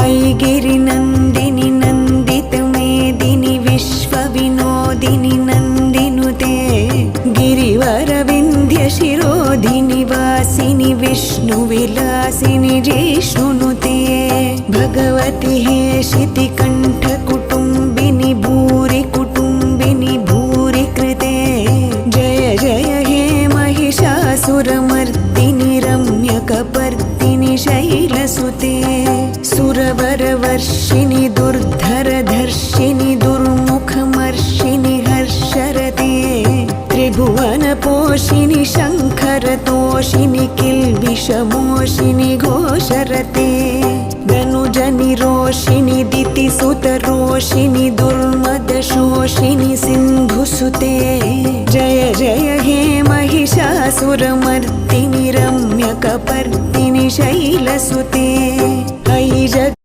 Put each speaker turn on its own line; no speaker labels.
ऐगिरिनन्दिनि नन्दितमेदिनि विश्वविनोदिनि नन्दिनुते गिरिवरविन्ध्यशिरोधिनि वासिनि विष्णुविलासिनि जिष्णुनुते भगवति हेशितिकण्ठकुटुम्बिनि भूरि कुटुम्बिनि भूरि कृते जय जय हे महिषासुरमर्दिनि रम्यकपर्दिनि शैलसुते सुरवरवर्षिणि दुर्धरधर्षिणि दुर्मुखमर्षिणि हर्षरते त्रिभुवनपोषिणि शङ्खरतोषिणि किल्बिषमोषिणि घोषरते धनुजनिरोषिणि दितिसुतरोषिणि दुर्मदशोषिणि सिन्धुसुते जय जय हे महिषासुरमर्दिनि रम्यकपर्दिनि शैलसुते ऐ